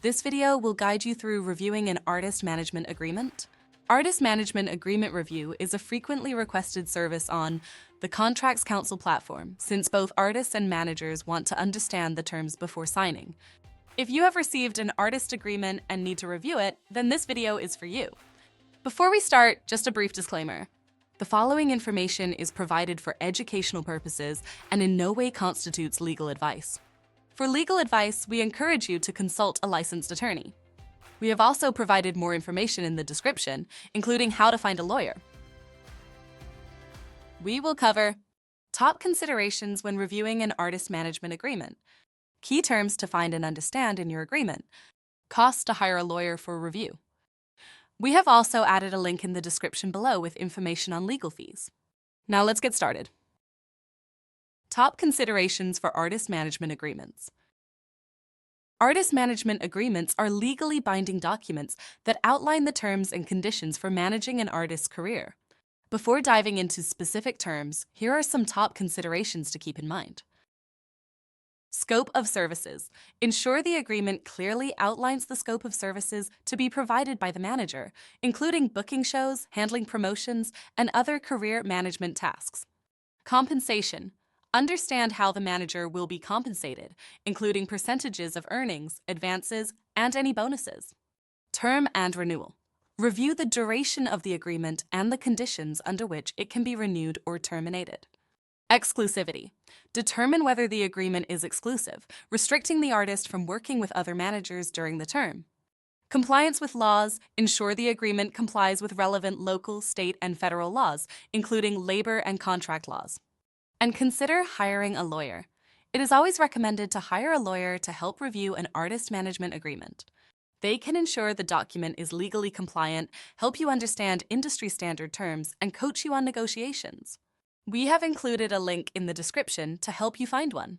This video will guide you through reviewing an artist management agreement. Artist Management Agreement Review is a frequently requested service on the Contracts Council platform, since both artists and managers want to understand the terms before signing. If you have received an artist agreement and need to review it, then this video is for you. Before we start, just a brief disclaimer. The following information is provided for educational purposes and in no way constitutes legal advice. For legal advice, we encourage you to consult a licensed attorney. We have also provided more information in the description, including how to find a lawyer. We will cover top considerations when reviewing an artist management agreement, key terms to find and understand in your agreement, costs to hire a lawyer for review. We have also added a link in the description below with information on legal fees. Now let's get started. Top considerations for artist management agreements. Artist management agreements are legally binding documents that outline the terms and conditions for managing an artist's career. Before diving into specific terms, here are some top considerations to keep in mind. Scope of services. Ensure the agreement clearly outlines the scope of services to be provided by the manager, including booking shows, handling promotions, and other career management tasks. Compensation. Understand how the manager will be compensated, including percentages of earnings, advances, and any bonuses. Term and renewal. Review the duration of the agreement and the conditions under which it can be renewed or terminated. Exclusivity. Determine whether the agreement is exclusive, restricting the artist from working with other managers during the term. Compliance with laws. Ensure the agreement complies with relevant local, state, and federal laws, including labor and contract laws. And consider hiring a lawyer. It is always recommended to hire a lawyer to help review an artist management agreement. They can ensure the document is legally compliant, help you understand industry standard terms, and coach you on negotiations. We have included a link in the description to help you find one.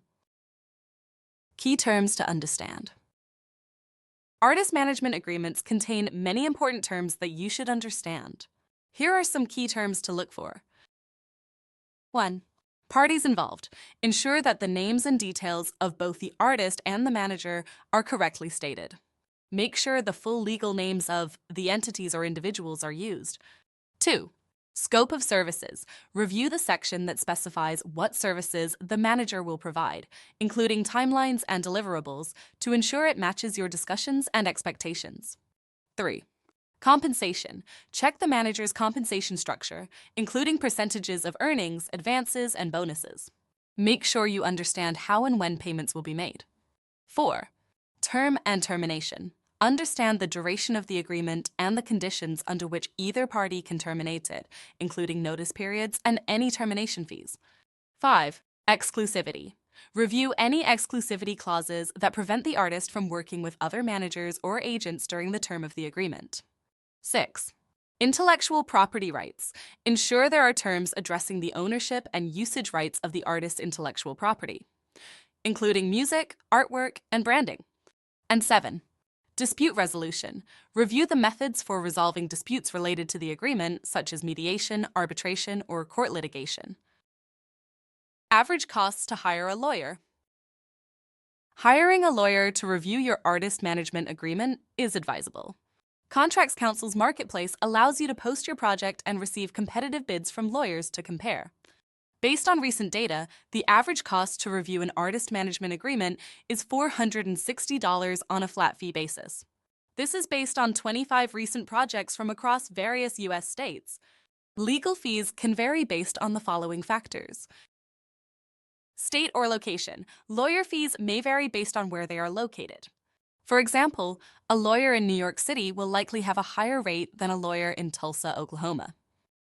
Key terms to understand. Artist management agreements contain many important terms that you should understand. Here are some key terms to look for. 1. Parties involved. Ensure that the names and details of both the artist and the manager are correctly stated. Make sure the full legal names of the entities or individuals are used. 2. Scope of services. Review the section that specifies what services the manager will provide, including timelines and deliverables, to ensure it matches your discussions and expectations. 3. Compensation. Check the manager's compensation structure, including percentages of earnings, advances, and bonuses. Make sure you understand how and when payments will be made. 4. Term and termination. Understand the duration of the agreement and the conditions under which either party can terminate it, including notice periods and any termination fees. 5. Exclusivity. Review any exclusivity clauses that prevent the artist from working with other managers or agents during the term of the agreement. 6. Intellectual property rights. Ensure there are terms addressing the ownership and usage rights of the artist's intellectual property, including music, artwork, and branding. And 7. Dispute resolution. Review the methods for resolving disputes related to the agreement, such as mediation, arbitration, or court litigation. Average costs to hire a lawyer. Hiring a lawyer to review your artist management agreement is advisable. Contracts Council's marketplace allows you to post your project and receive competitive bids from lawyers to compare. Based on recent data, the average cost to review an artist management agreement is $460 on a flat fee basis. This is based on 25 recent projects from across various U.S. states. Legal fees can vary based on the following factors. State or location. Lawyer fees may vary based on where they are located. For example, a lawyer in New York City will likely have a higher rate than a lawyer in Tulsa, Oklahoma.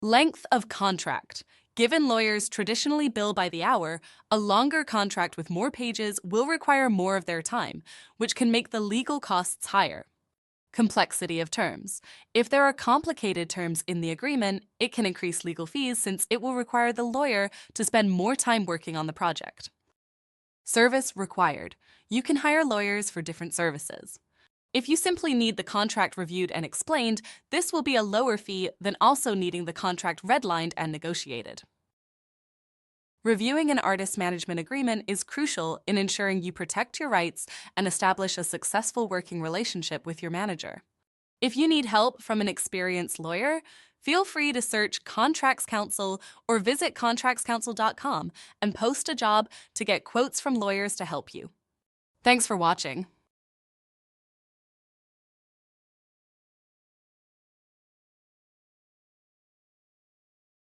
Length of contract. Given lawyers traditionally bill by the hour, a longer contract with more pages will require more of their time, which can make the legal costs higher. Complexity of terms. If there are complicated terms in the agreement, it can increase legal fees since it will require the lawyer to spend more time working on the project. Service required. You can hire lawyers for different services. If you simply need the contract reviewed and explained, this will be a lower fee than also needing the contract redlined and negotiated. Reviewing an artist management agreement is crucial in ensuring you protect your rights and establish a successful working relationship with your manager. If you need help from an experienced lawyer, feel free to search Contracts Counsel or visit contractscounsel.com and post a job to get quotes from lawyers to help you. Thanks for watching.